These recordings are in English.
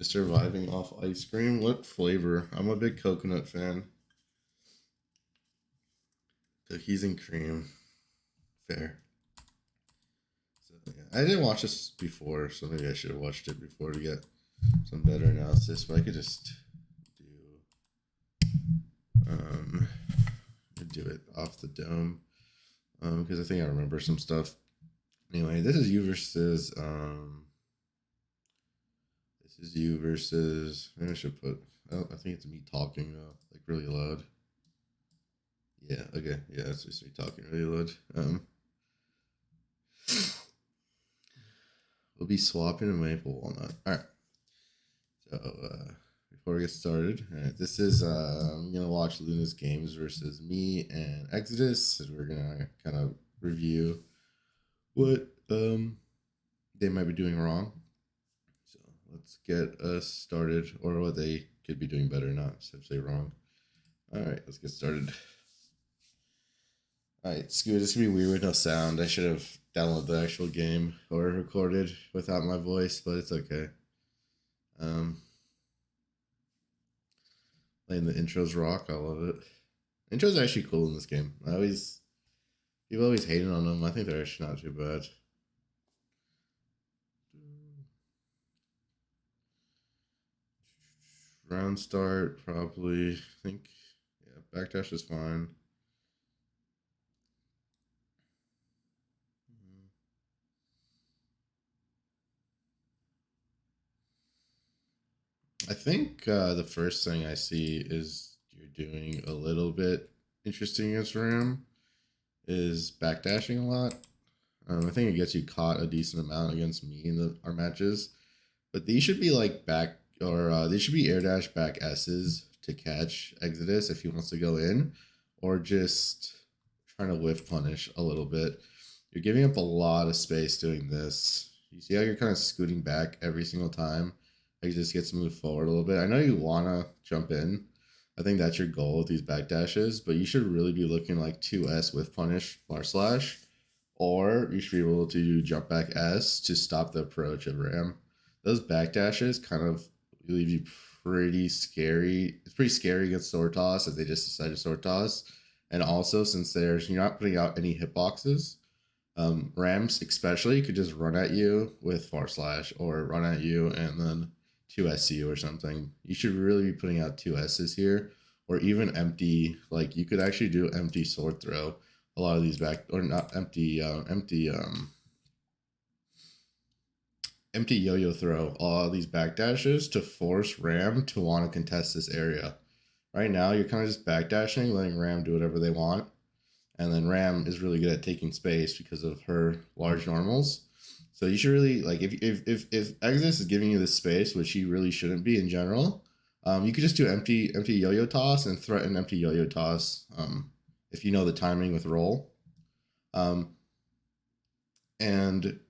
Just surviving off ice cream. What flavor? I'm a big coconut fan. Cookies and cream. Fair. So yeah, I didn't watch this before, so maybe I should have watched it before to get some better analysis. But I could just um do it off the dome because I think I remember some stuff. Anyway, this is you versus maybe I should put. I think it's me talking though, like really loud. Yeah. Okay. Yeah, it's just me talking really loud. We'll be swapping a maple walnut. All right. So before we get started, all right, this is I'm gonna watch Luna's games versus me and Exodus, and we're gonna kind of review what they might be doing wrong. So let's get us started, or what they could be doing better, not essentially wrong. All right, let's get started. All right, Scoot, this gonna be weird with no sound. I should have downloaded the actual game or recorded without my voice, but it's okay. Playing the intros rock, I love it. Intros are actually cool in this game. People always hating on them. I think they're actually not too bad. Round start, probably. I think, yeah, backdash is fine. I think the first thing I see is you're doing a little bit interesting against Ram is backdashing a lot. I think it gets you caught a decent amount against me in our matches, but these should be like back or these should be air dash back S's to catch Exodus if he wants to go in, or just trying to whiff punish a little bit. You're giving up a lot of space doing this. You see how you're kind of scooting back every single time. Exodus gets to move forward a little bit. I know you want to jump in. I think that's your goal with these back dashes, but you should really be looking like 2S with punish /slash, or you should be able to do jump back S to stop the approach of Ram. Those back dashes kind of leave you pretty scary. It's pretty scary against sword toss if they just decide to sword toss. And also, since you're not putting out any hitboxes, Rams especially could just run at you with /slash or run at you and then 2SU or something. You should really be putting out 2S's here, or even empty. Like you could actually do empty sword throw. A lot of these back or not empty, empty yo-yo throw. All these back dashes to force Ram to want to contest this area. Right now, you're kind of just backdashing, letting Ram do whatever they want. And then Ram is really good at taking space because of her large normals. So you should really like if Exodus is giving you this space, which he really shouldn't be in general, you could just do empty yo-yo toss and threaten empty yo-yo toss if you know the timing with roll. And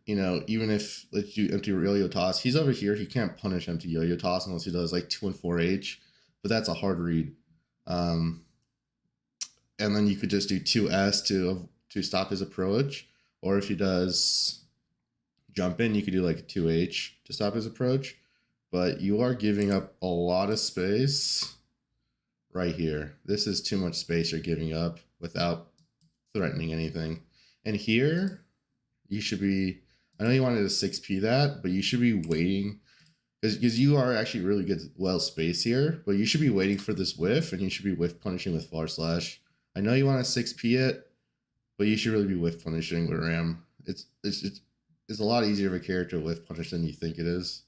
even if let's do empty yo-yo toss, he's over here. He can't punish empty yo-yo toss unless he does like 2 and 4H, but that's a hard read. And then you could just do 2S to stop his approach, or if he does jump in, you could do like a 2H to stop his approach. But you are giving up a lot of space right here. This is too much space you're giving up without threatening anything. And here, you should be, I know you wanted to 6P that, but you should be waiting, because you are actually really good, well spaced here, but you should be waiting for this whiff, and you should be whiff punishing with /slash. I know you want to 6P it, but you should really be whiff punishing with Ram. It's a lot easier of a character to whiff punish than you think it is.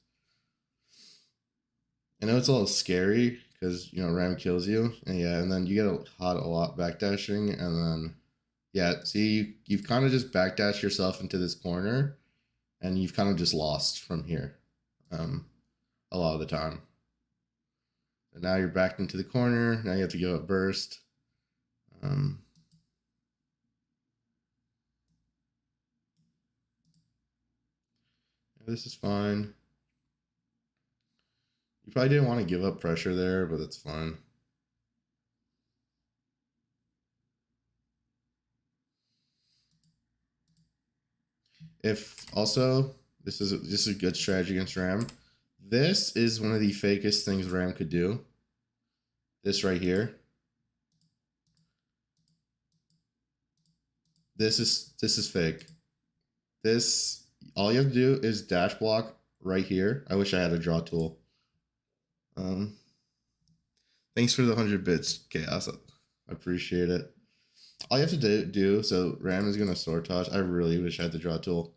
I know it's a little scary because Ram kills you, and then you get hot a lot backdashing, and then you've kind of just backdashed yourself into this corner, and you've kind of just lost from here, a lot of the time. And now you're backed into the corner. Now you have to go up burst. This is fine. You probably didn't want to give up pressure there, but that's fine. If also, this is a good strategy against Ram. This is one of the fakest things Ram could do. This right here. This is fake. This, all you have to do is dash block right here. I wish I had a draw tool. Thanks for the 100 bits, Chaos. I appreciate it. All you have to do, so Ram is gonna sword toss. I really wish I had the draw tool.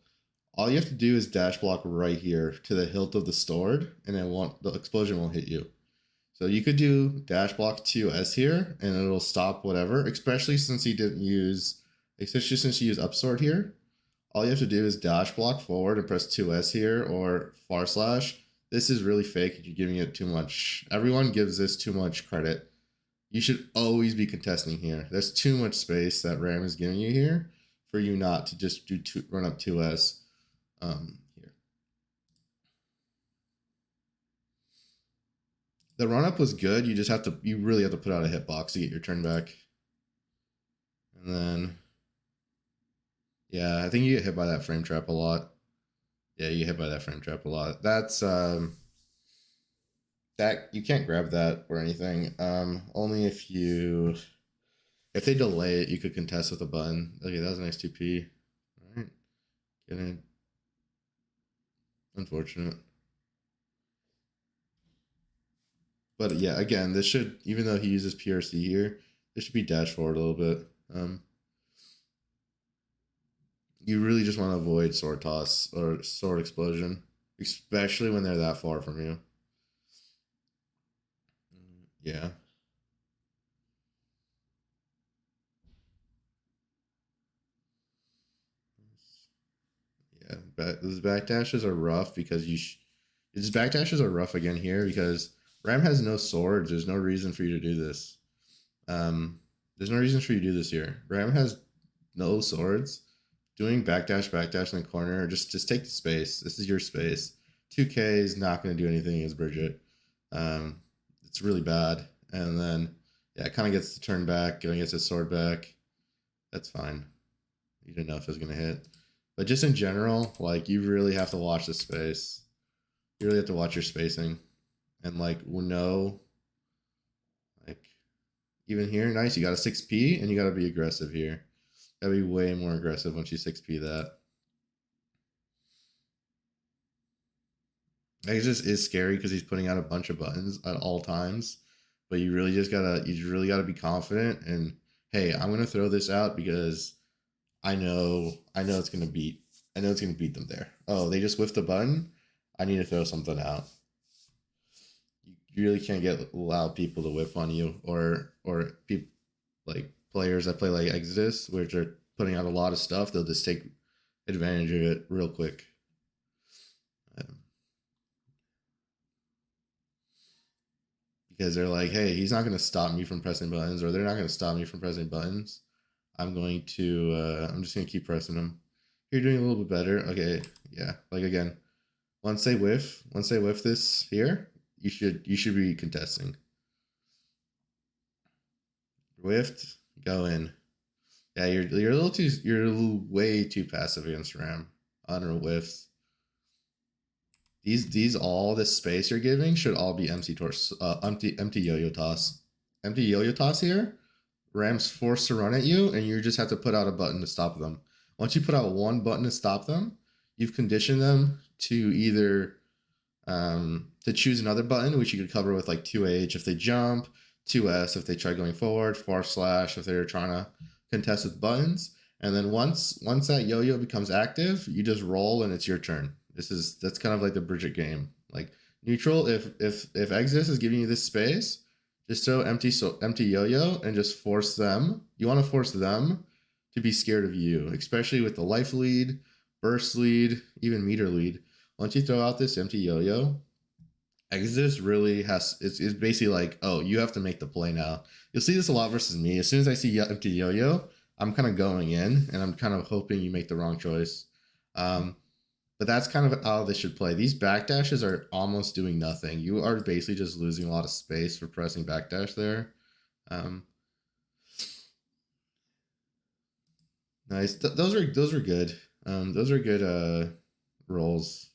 All you have to do is dash block right here to the hilt of the sword, and then the explosion won't hit you. So you could do dash block 2S here, and it'll stop whatever. Especially since he didn't use, especially since you use upsword here. All you have to do is dash block forward and press 2S here or far slash. This is really fake. You're giving it too much. Everyone gives this too much credit. You should always be contesting here. There's too much space that Ram is giving you here for you not to just do run up 2S here. The run up was good. You really have to put out a hitbox to get your turn back. And then, yeah, I think you get hit by that frame trap a lot. Yeah, you get hit by that frame trap a lot. That's that you can't grab that or anything. Only if they delay it, you could contest with a button. Okay, that was a nice 2P. All right, getting unfortunate. But yeah, again, this should, even though he uses PRC here, this should be dash forward a little bit. You really just want to avoid sword toss or sword explosion, especially when they're that far from you. Yeah. Yeah, but those backdashes are rough because these backdashes are rough again here because Ram has no swords. There's no reason for you to do this. There's no reason for you to do this here. Ram has no swords. Doing backdash in the corner, just take the space. This is your space. 2K is not going to do anything against Bridget. It's really bad. And then, yeah, it kind of gets the turn back, gets his sword back. That's fine. You didn't know if it was going to hit. But just in general, like, you really have to watch the space. You really have to watch your spacing. And, like, no, like, even here, nice. You got a 6P, and you got to be aggressive here. Got to be way more aggressive once you 6P that. Exodus is scary because he's putting out a bunch of buttons at all times. But you really gotta be confident and, hey, I'm gonna throw this out because I know it's gonna beat them there. Oh, they just whiffed a button. I need to throw something out. You really can't allow people to whiff on you or people like players that play like Exodus, which are putting out a lot of stuff. They'll just take advantage of it real quick. Because they're like, hey, he's not going to stop me from pressing buttons, or they're not going to stop me from pressing buttons. I'm just going to keep pressing them. You're doing a little bit better. Okay, yeah. Like, again, once they whiff this here, you should be contesting. Whiffed, go in. Yeah, you're way too passive against Ram on whiffs. All this space you're giving should all be empty yo-yo toss. Empty yo-yo toss here, Ram's forced to run at you, and you just have to put out a button to stop them. Once you put out one button to stop them, you've conditioned them to either to choose another button, which you could cover with like 2H if they jump, 2S if they try going forward, far slash if they're trying to contest with buttons. And then once that yo-yo becomes active, you just roll and it's your turn. That's kind of like the Bridget game. Like neutral, if Exodus is giving you this space, just throw empty yo-yo and just force them. You want to force them to be scared of you, especially with the life lead, burst lead, even meter lead. Once you throw out this empty yo-yo, Exodus really it's basically like, oh, you have to make the play now. You'll see this a lot versus me. As soon as I see empty yo-yo, I'm kind of going in and I'm kind of hoping you make the wrong choice. But that's kind of how they should play. These backdashes are almost doing nothing. You are basically just losing a lot of space for pressing backdash there. Nice. Those are good. Those are good rolls.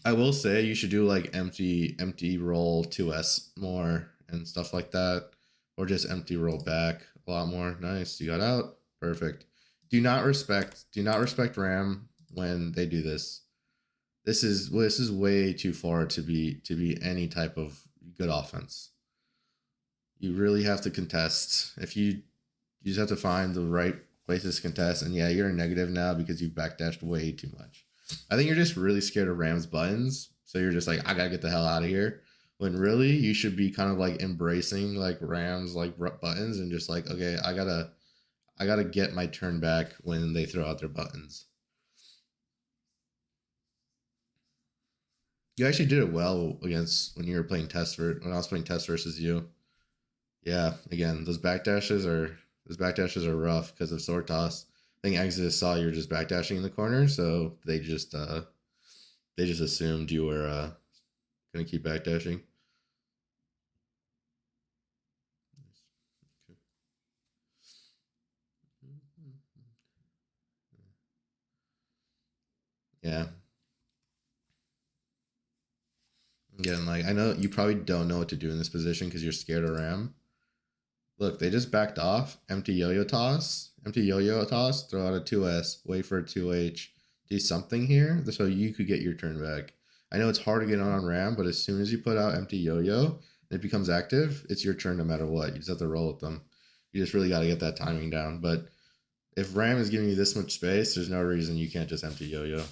I will say you should do like empty roll 2S more and stuff like that, or just empty roll back a lot more. Nice, you got out. Perfect. Do not respect Ram when they do this. This is way too far to be any type of good offense. You really have to contest. If you just have to find the right places to contest, and yeah, you're in negative now because you've backdashed way too much. I think you're just really scared of Rams buttons, so you're just like, I gotta get the hell out of here. When really you should be kind of like embracing like Rams like buttons and just like, okay, I gotta get my turn back when they throw out their buttons. You actually did it well against when you were playing when I was playing test versus you. Yeah, again, those backdashes are rough because of sword toss. I think Exodus saw you were just backdashing in the corner, so they just assumed you were gonna keep backdashing. Yeah. Again, like I know you probably don't know what to do in this position because you're scared of Ram. Look, they just backed off. Empty yo-yo toss. Empty yo-yo toss. Throw out a 2S. Wait for a 2H. Do something here so you could get your turn back. I know it's hard to get on Ram, but as soon as you put out empty yo-yo and it becomes active, it's your turn no matter what. You just have to roll with them. You just really got to get that timing down. But if Ram is giving you this much space, there's no reason you can't just empty yo-yo.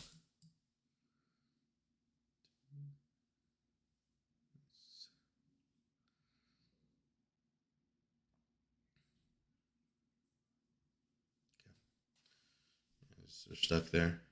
They're stuck there.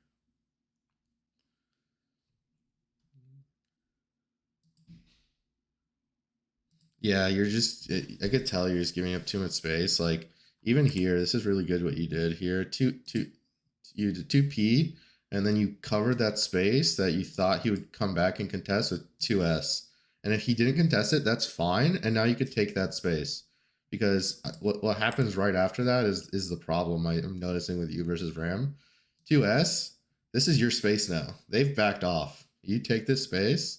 Yeah, I could tell you're just giving up too much space. Like even here, this is really good what you did here. You did 2P, and then you covered that space that you thought he would come back and contest with 2S. And if he didn't contest it, that's fine. And now you could take that space. Because what happens right after that is the problem I'm noticing with you versus Ram. 2S, this is your space now. They've backed off. You take this space,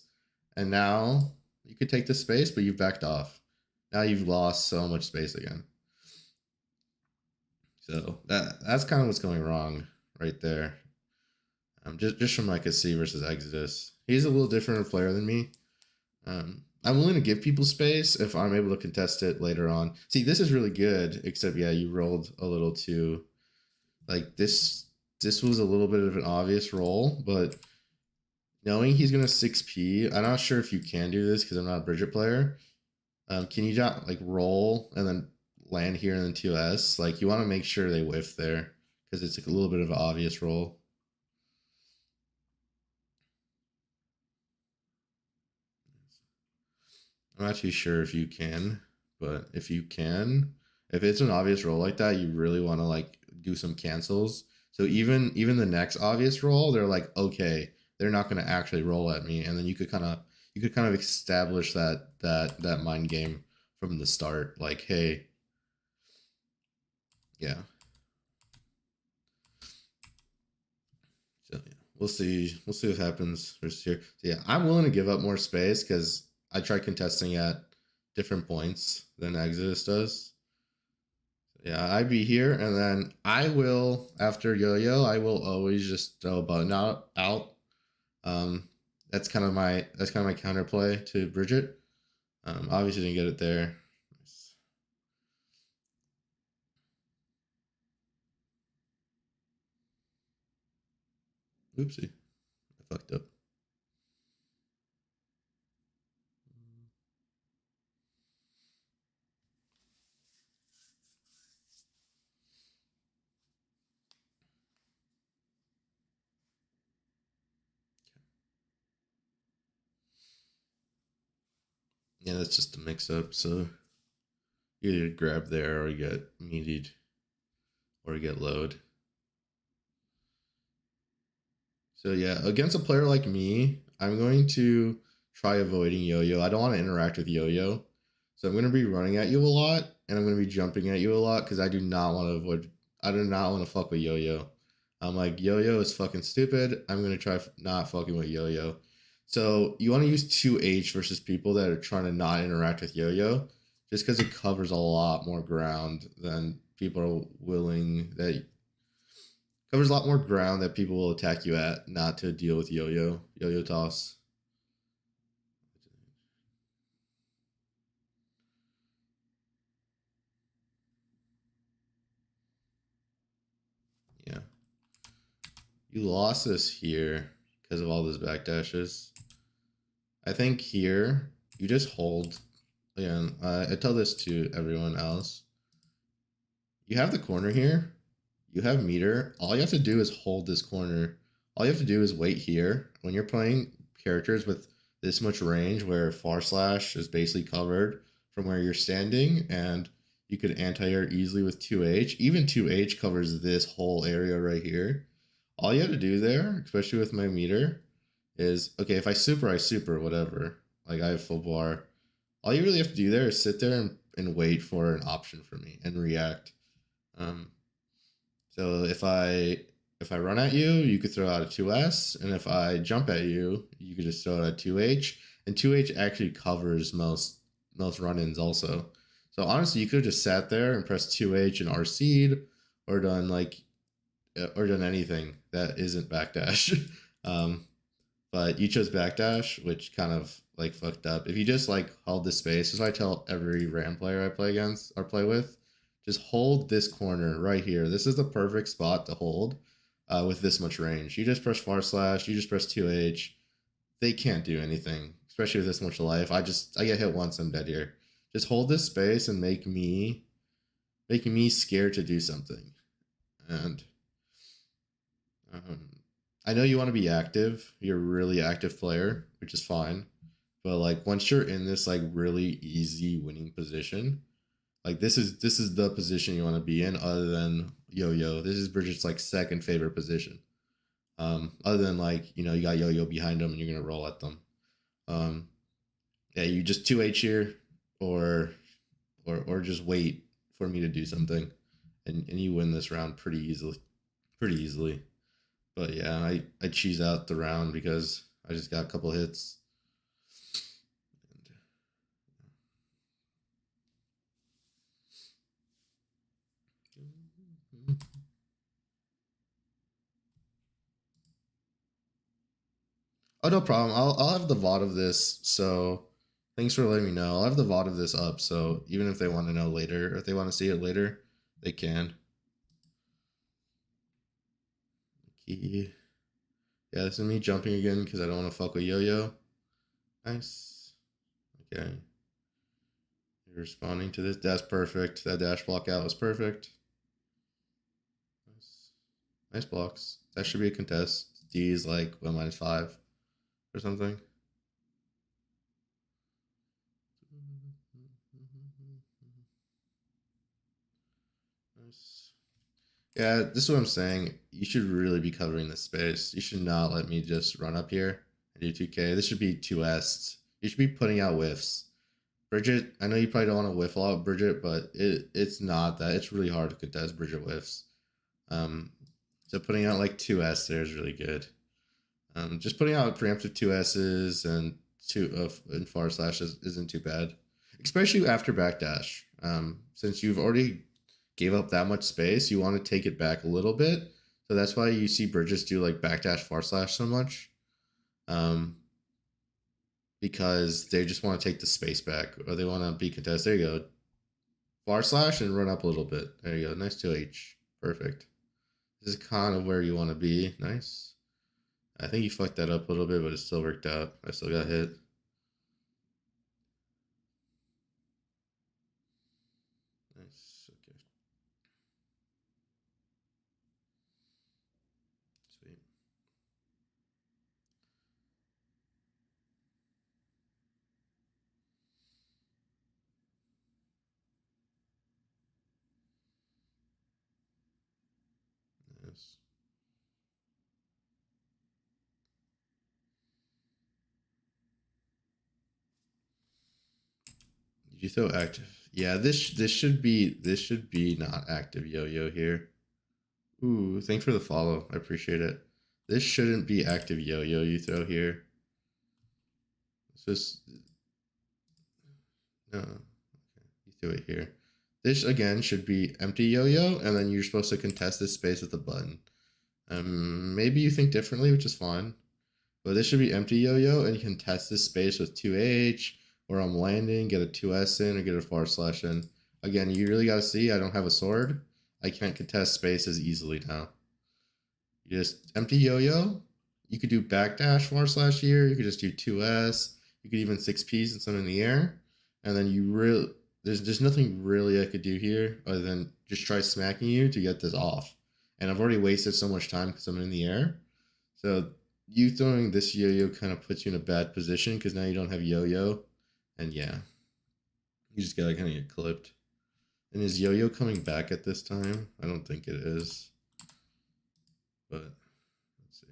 and now you could take this space, but you've backed off. Now you've lost so much space again. So that's kind of what's going wrong right there. Just from like a C versus Exodus, he's a little different of a player than me. I'm willing to give people space if I'm able to contest it later on. See, this is really good, except yeah, you rolled a little too like this. This was a little bit of an obvious roll, but knowing he's gonna 6P, I'm not sure if you can do this because I'm not a Bridget player. Can you not like roll and then land here and then 2S? Like you want to make sure they whiff there because it's like a little bit of an obvious roll. I'm not too sure if you can, but if you can, if it's an obvious roll like that, you really want to like do some cancels. So even the next obvious roll, they're like, okay, they're not going to actually roll at me, and then you could kind of establish that mind game from the start. Like, hey, yeah. So yeah, we'll see what happens first here. So yeah, I'm willing to give up more space because I try contesting at different points than Exodus does. Yeah, I'd be here, and then I will after Yo-Yo. I will always just throw a button out. Um, that's kind of my counterplay to Bridget. Obviously didn't get it there. Oopsie, I fucked up. Yeah, that's just a mix-up. So you either grab there, or you get meated, or you get load. So yeah, against a player like me, I'm going to try avoiding Yo-Yo. I don't want to interact with Yo-Yo. So I'm going to be running at you a lot, and I'm going to be jumping at you a lot because I do not want to fuck with Yo-Yo. I'm like, Yo-Yo is fucking stupid. I'm going to try not fucking with Yo-Yo. So you want to use 2H versus people that are trying to not interact with yo-yo, just because it covers a lot more ground than people are willing. That covers a lot more ground that people will attack you at, not to deal with yo-yo toss. Yeah, you lost this here because of all those backdashes. I think here you just hold. Again, I tell this to everyone else. You have the corner here. You have meter. All you have to do is hold this corner. All you have to do is wait here. When you're playing characters with this much range where far slash is basically covered from where you're standing, and you could anti-air easily with 2H. Even 2H covers this whole area right here. All you have to do there, especially with my meter, is, okay, if I super, whatever. Like, I have full bar. All you really have to do there is sit there and wait for an option for me and react. So if I run at you, you could throw out a 2S, and if I jump at you, you could just throw out a 2H. And 2H actually covers most run-ins also. So honestly, you could have just sat there and pressed 2H and RC'd, or done anything that isn't backdash. But you chose backdash, which kind of like fucked up. If you just like held this space, as I tell every Ram player I play against or play with, just hold this corner right here. This is the perfect spot to hold with this much range. You just press far slash, you just press 2H. They can't do anything, especially with this much life. I get hit once, I'm dead here. Just hold this space and make me scared to do something. And I know you want to be active. You're a really active player, which is fine. But like once you're in this like really easy winning position, like this is the position you want to be in, other than yo-yo. This is Bridget's like second favorite position. Other than like, you got yo-yo behind them and you're gonna roll at them. Yeah, you just 2H here, or just wait for me to do something, and you win this round pretty easily. But yeah, I cheese out the round because I just got a couple hits. Oh, no problem. I'll have the VOD of this. So thanks for letting me know. I'll have the VOD of this up. So even if they want to know later, or if they want to see it later, they can. Yeah, this is me jumping again because I don't want to fuck with yo-yo. Nice. Okay. You're responding to this. That's perfect. That dash block out was perfect. Nice. Nice blocks. That should be a contest. D is like 1 -5 or something. Nice. Yeah, this is what I'm saying. You should really be covering this space. You should not let me just run up here and do 2K. This should be 2S. You should be putting out whiffs. Bridget, I know you probably don't want to whiff a lot, Bridget, but it's not that. It's really hard to contest Bridget whiffs. So putting out like 2S there is really good. Just putting out preemptive 2S's and and far slashes isn't too bad, especially after backdash. Since you've already gave up that much space, you want to take it back a little bit. So that's why you see Bridges do like backdash far slash so much. Because they just want to take the space back, or they want to be contested. There you go. Far slash and run up a little bit. There you go. Nice 2H. Perfect. This is kind of where you want to be. Nice. I think you fucked that up a little bit, but it still worked out. I still got hit. Nice. Okay. Sweet. Nice. Did you throw active? Yeah, this should be not active yo-yo here. Ooh, thanks for the follow. I appreciate it. This shouldn't be active yo-yo you throw here. Just no. Okay, you do it here. This again should be empty yo-yo, and then you're supposed to contest this space with a button. Maybe you think differently, which is fine. But this should be empty yo-yo, and you can test this space with 2H, or I'm landing, get a 2S in, or get a / in. Again, you really gotta see, I don't have a sword. I can't contest space as easily now. You just empty yo-yo. You could do backdash / here. You could just do 2S. You could even 6Ps and some in the air. And then you really, there's nothing really I could do here other than just try smacking you to get this off. And I've already wasted so much time because I'm in the air. So you throwing this yo-yo kind of puts you in a bad position because now you don't have yo-yo. And yeah, you just gotta kind of get clipped. And is yo-yo coming back at this time? I don't think it is. But let's see.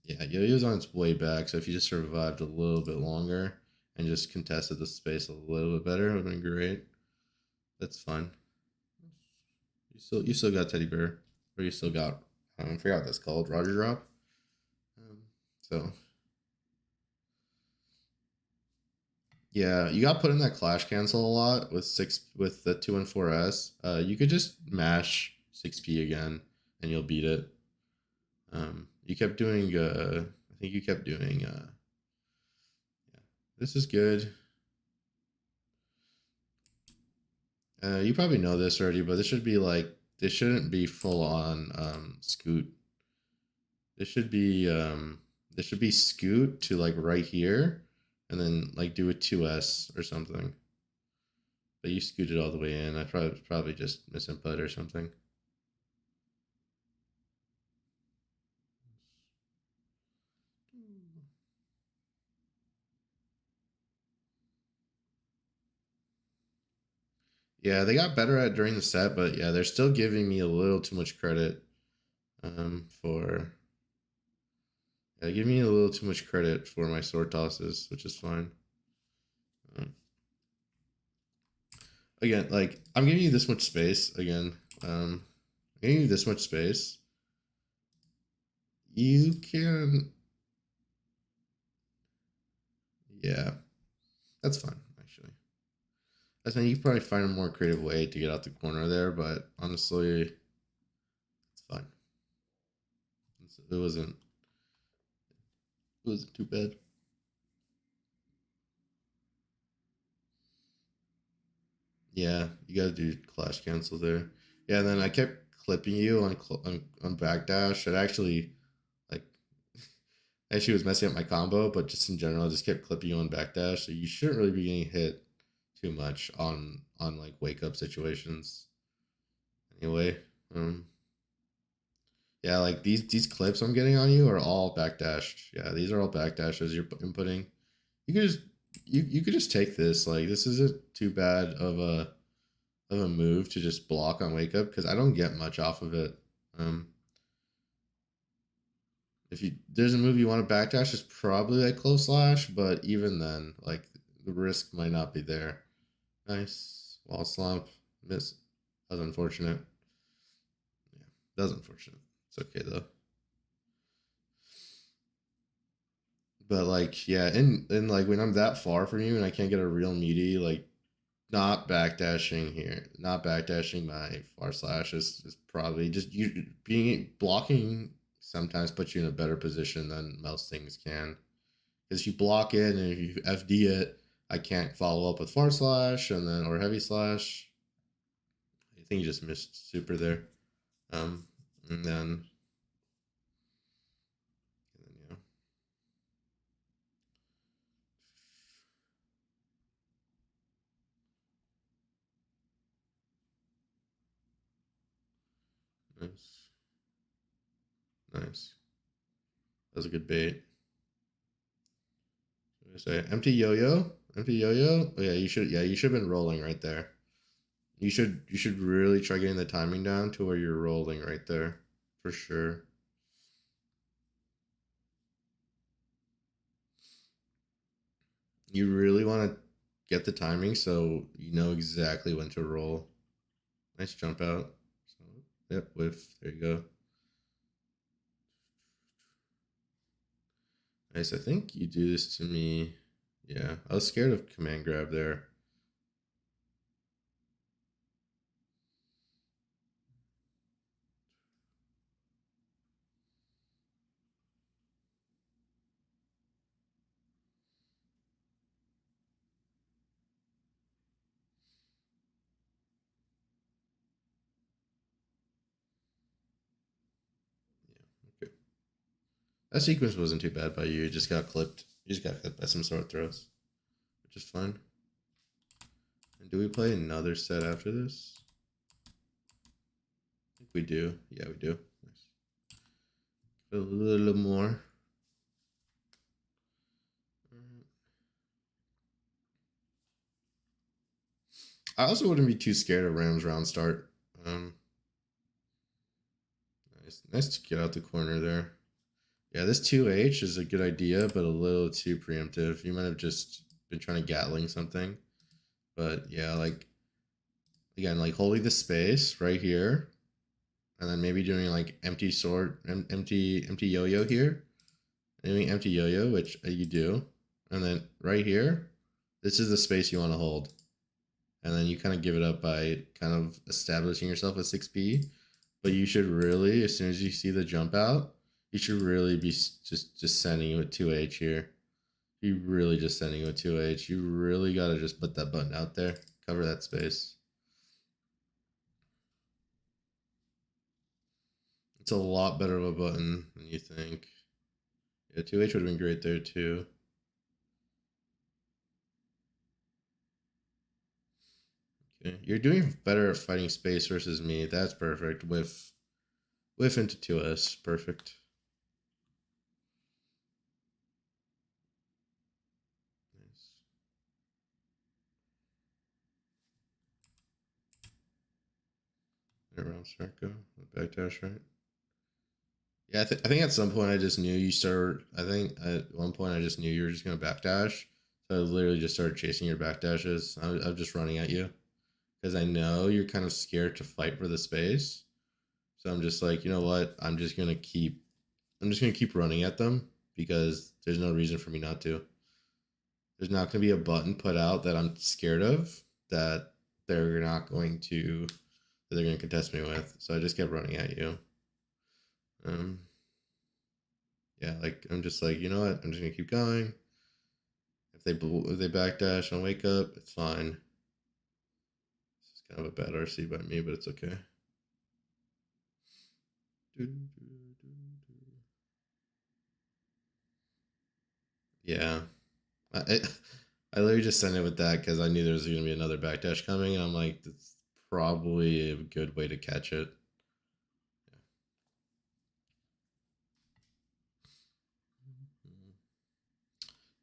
Yeah, yo-yo's on its way back. So if you just survived a little bit longer and just contested the space a little bit better, it would have been great. That's fine. You still got teddy bear, or you still got, I forgot what that's called, Roger Drop. So yeah, you got put in that clash cancel a lot with the 2 and 4S. You could just mash 6P again and you'll beat it. You kept doing I think you kept doing yeah. This is good. You probably know this already, but this should be like, this shouldn't be full on scoot. This should be scoot to like right here, and then like do a 2S or something. But you scooted all the way in. I probably just misinput or something. Yeah, they got better at during the set, but yeah, they're still giving me a little too much credit for. Yeah, give me a little too much credit for my sword tosses, which is fine. Again, like I'm giving you this much space. Again, I'm giving you this much space. You can. Yeah, that's fine. Actually, I think you can probably find a more creative way to get out the corner there, but honestly, it's fine. It wasn't too bad. Yeah, you gotta do clash cancel there. Yeah, and then I kept clipping you on backdash. It actually like actually was messing up my combo, but just in general, I just kept clipping you on backdash. So you shouldn't really be getting hit too much on like wake up situations. Anyway, yeah, like these clips I'm getting on you are all backdashed. Yeah, these are all backdashes you're inputting. You could just you could just take this. Like this isn't too bad of a move to just block on wake up because I don't get much off of it. If there's a move you want to backdash, it's probably like close slash, but even then, like the risk might not be there. Nice wall slump, miss. That was unfortunate. Yeah, that was unfortunate. It's okay though. But like, yeah, and like when I'm that far from you and I can't get a real meaty, like not backdashing here, not backdashing my / is probably just you being blocking sometimes puts you in a better position than most things can. Because if you block it and if you FD it, I can't follow up with / and then or heavy slash. I think you just missed super there. And then yeah. Nice. Nice. That was a good bait. Say empty yo-yo. Empty yo-yo. Oh, yeah, you should have been rolling right there. You should really try getting the timing down to where you're rolling right there. For sure. You really want to get the timing so you know exactly when to roll. Nice jump out. So, yep, whiff. There you go. Nice. I think you do this to me. Yeah, I was scared of command grab there. Okay. That sequence wasn't too bad by you. You just got clipped. You just got clipped by some sword throws, which is fine. And do we play another set after this? I think we do. Yeah, we do. Nice. A little more. I also wouldn't be too scared of Ram's round start. Nice to get out the corner there. Yeah, this 2H is a good idea, but a little too preemptive. You might have just been trying to Gatling something. But yeah, like, again, like holding the space right here, and then maybe doing like empty sword, empty yo-yo here, doing empty yo-yo, which you do, and then right here, this is the space you want to hold, and then you kind of give it up by kind of establishing yourself at 6P. But you should really, as soon as you see the jump out, you should really be just sending it with 2H here. You really just sending it with 2H. You really got to just put that button out there, cover that space. It's a lot better of a button than you think. Yeah, 2H would have been great there too. Okay, you're doing better at fighting space versus me. That's perfect. Whiff into 2S. Perfect. Nice. Around start go. Backdash, right? Yeah, I think at some point I just knew you started. I think at one point I just knew you were just gonna backdash. So I literally just started chasing your backdashes. I'm just running at you because I know you're kind of scared to fight for the space. So I'm just like, you know what? I'm just gonna keep running at them because there's no reason for me not to. There's not gonna be a button put out that I'm scared of that they're not going to that they're gonna contest me with. So I just kept running at you. Um, yeah, like I'm just like, you know what? I'm just gonna keep going. If they backdash and wake up, it's fine. This is kind of a bad RC by me, but it's okay. Yeah, I literally just sent it with that because I knew there was going to be another backdash coming, and I'm like, that's probably a good way to catch it.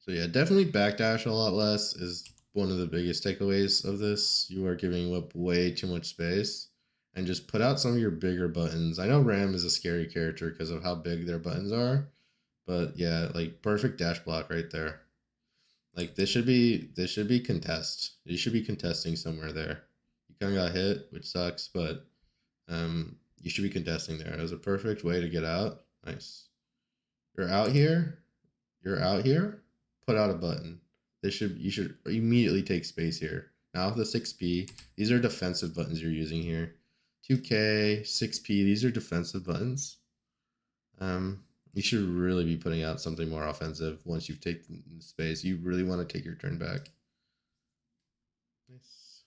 So yeah, definitely backdash a lot less is one of the biggest takeaways of this. You are giving up way too much space, and just put out some of your bigger buttons. I know Ram is a scary character because of how big their buttons are, but yeah, like perfect dash block right there. Like this should be contest. You should be contesting somewhere there. You kind of got hit, which sucks, but you should be contesting there. It was a perfect way to get out. Nice. You're out here. You're out here. Put out a button. You should immediately take space here. Now with the 6P, these are defensive buttons you're using here. 2K, 6P, these are defensive buttons. You should really be putting out something more offensive once you've taken space. You really want to take your turn back. Nice.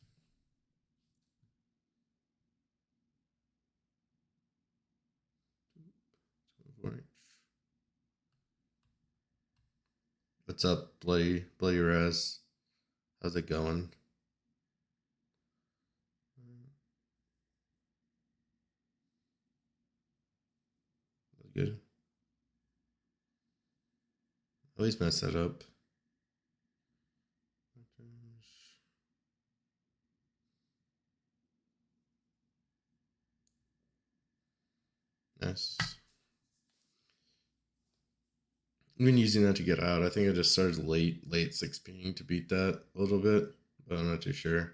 What's up, Bloody Raz? How's it going? Good. Always mess that up. Nice. I've been using that to get out. I think I just started late 6Ping to beat that a little bit, but I'm not too sure.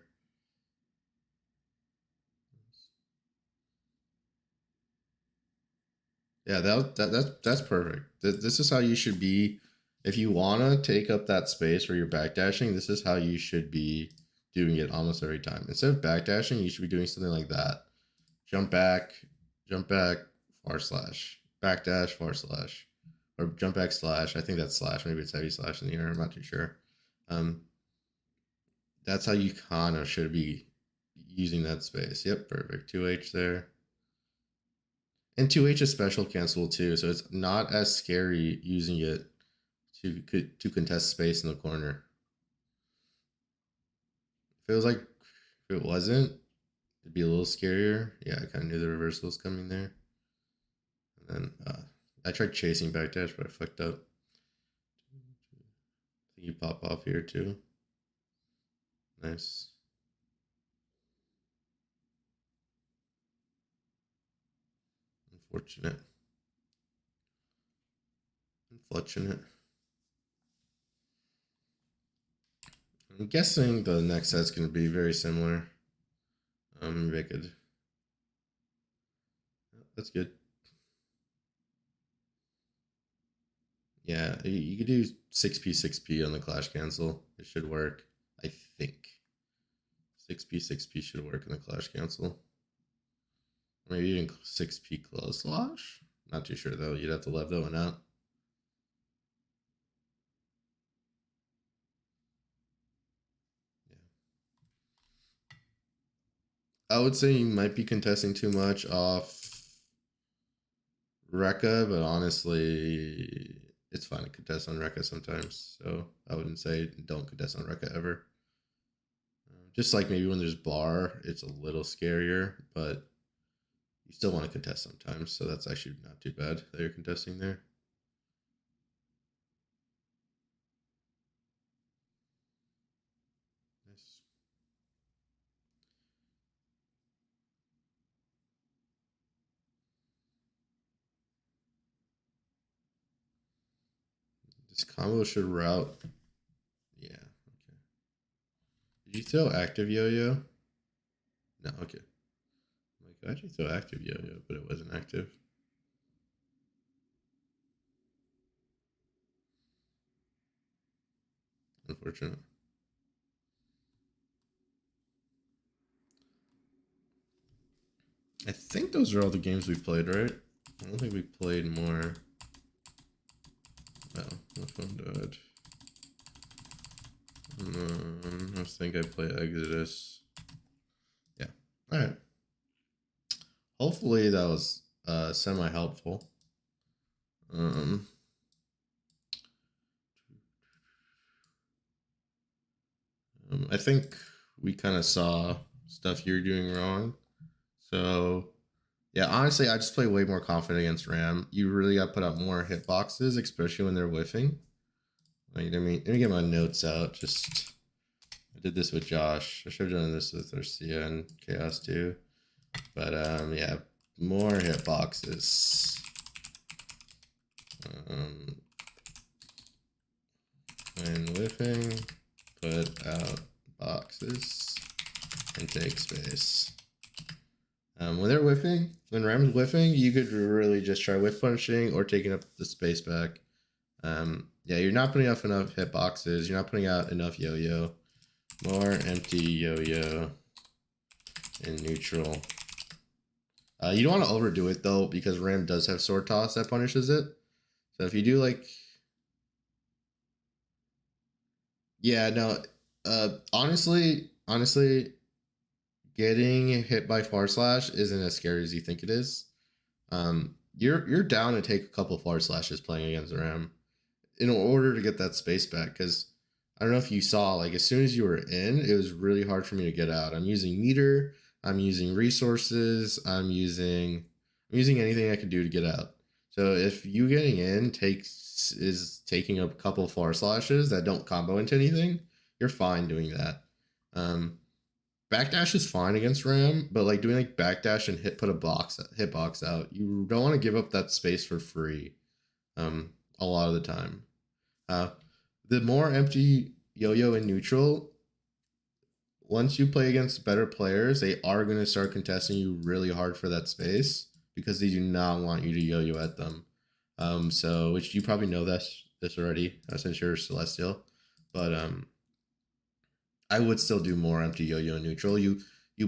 Yeah, that's perfect. This is how you should be If you want to take up that space where you're backdashing, this is how you should be doing it almost every time. Instead of backdashing, you should be doing something like that. Jump back, far slash, backdash, far slash, or jump back slash. I think that's slash. Maybe it's heavy slash in the air. I'm not too sure. That's how you kind of should be using that space. Yep, perfect. 2H there. And 2H is special cancel too, so it's not as scary using it to contest space in the corner. Feels like if it wasn't, it'd be a little scarier. Yeah, I kind of knew the reversal was coming there. And then I tried chasing backdash, but I fucked up. I think you pop off here too. Nice. Unfortunate. I'm guessing the next set's going to be very similar. Maybe I could. That's good. Yeah, you could do 6P on the clash cancel. It should work, I think. 6P should work in the clash cancel. Maybe even 6P close slash. Not too sure though. You'd have to lev that one out. I would say you might be contesting too much off Rekka, but honestly, it's fine to contest on Rekka sometimes. So I wouldn't say don't contest on Rekka ever. Just like maybe when there's bar, it's a little scarier, but you still want to contest sometimes. So that's actually not too bad that you're contesting there. Nice. This combo should route. Yeah, okay. Did you throw active yo-yo? No, okay. Like, I actually throw active yo-yo, but it wasn't active. Unfortunate. I think those are all the games we played, right? I don't think we played more. Oh, my phone died. I think I played Exodus. Yeah. All right. Hopefully that was semi-helpful. I think we kind of saw stuff you're doing wrong. So, yeah, honestly, I just play way more confident against Ram. You really got to put out more hitboxes, especially when they're whiffing. Like, let me get my notes out. Just, I did this with Josh. I should have done this with Arcia and Chaos too. But, yeah, more hitboxes. When whiffing, put out boxes and take space. When they're whiffing, when Ram's whiffing, you could really just try whiff punishing or taking up the space back. Yeah, you're not putting up enough hitboxes. You're not putting out enough yo-yo. More empty yo-yo in neutral. You don't want to overdo it though, because Ram does have sword toss that punishes it. So if you do like, yeah, no, honestly, getting hit by far slash isn't as scary as you think it is. You're down to take a couple far slashes playing against Ram in order to get that space back, because I don't know if you saw, like, as soon as you were in, it was really hard for me to get out. I'm using meter, I'm using resources, I'm using anything I can do to get out. So if you getting in is taking a couple far slashes that don't combo into anything, you're fine doing that. Backdash is fine against Ram, but like doing like backdash and put a hitbox out, you don't want to give up that space for free. A lot of the time. The more empty yo-yo in neutral, once you play against better players, they are going to start contesting you really hard for that space because they do not want you to yo-yo at them. So, which you probably know this this already since you're Celestial, but I would still do more empty yo-yo neutral. You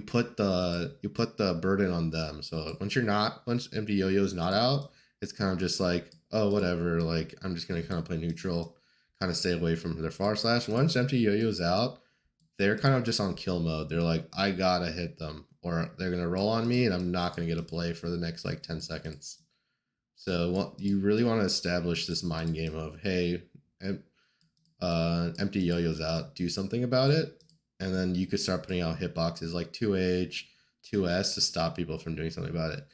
put the burden on them. So once empty yo-yo is not out, it's kind of just like, oh, whatever. Like I'm just gonna kind of play neutral, kind of stay away from their far slash. Once empty yo-yo is out, they're kind of just on kill mode. They're like, I gotta hit them, or they're gonna roll on me, and I'm not gonna get a play for the next like 10 seconds. So what you really want to establish this mind game of, hey, empty yo-yos out, do something about it, and then you could start putting out hitboxes like 2H, 2S to stop people from doing something about it.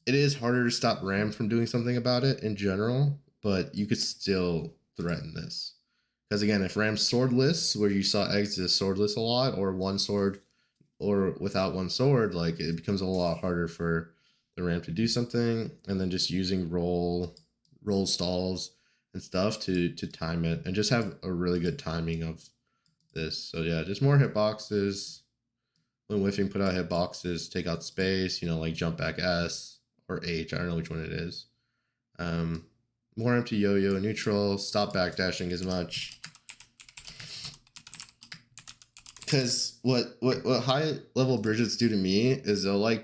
It is harder to stop Ram from doing something about it in general, but you could still threaten this. Because again, if Ram's swordless, where you saw Exodus swordless a lot, or one sword, or without one sword, like it becomes a lot harder for the Ram to do something, and then just using roll stalls and stuff to time it and just have a really good timing of this. So yeah, just more hitboxes. When whiffing, put out hitboxes, take out space, like jump back S or H. I don't know which one it is. More empty yo-yo neutral, stop backdashing as much. Because what high level Bridgets do to me is they'll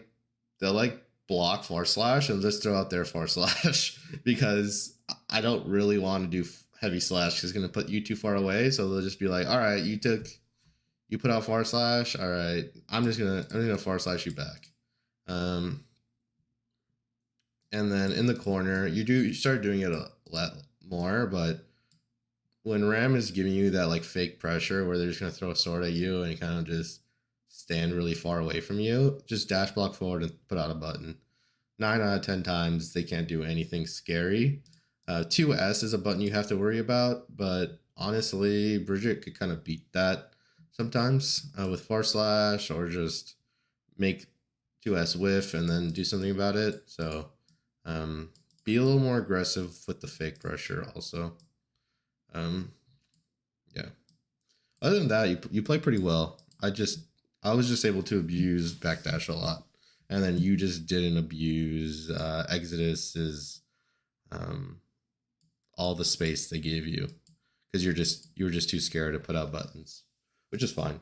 block far slash and just throw out their far slash because I don't really want to do heavy slash because it's going to put you too far away. So they'll just be like, all right, you put out far slash. All right, I'm gonna far slash you back. And then in the corner, you start doing it a lot more, but when Ram is giving you that like fake pressure where they're just gonna throw a sword at you and kind of just stand really far away from you, just dash block forward and put out a button. 9 out of 10 times they can't do anything scary. 2S is a button you have to worry about, but honestly, Bridget could kind of beat that sometimes with far slash or just make 2S whiff and then do something about it. So be a little more aggressive with the fake pressure also. Yeah. Other than that, you play pretty well. I was just able to abuse backdash a lot, and then you just didn't abuse Exodus's all the space they gave you because you were just too scared to put out buttons, which is fine.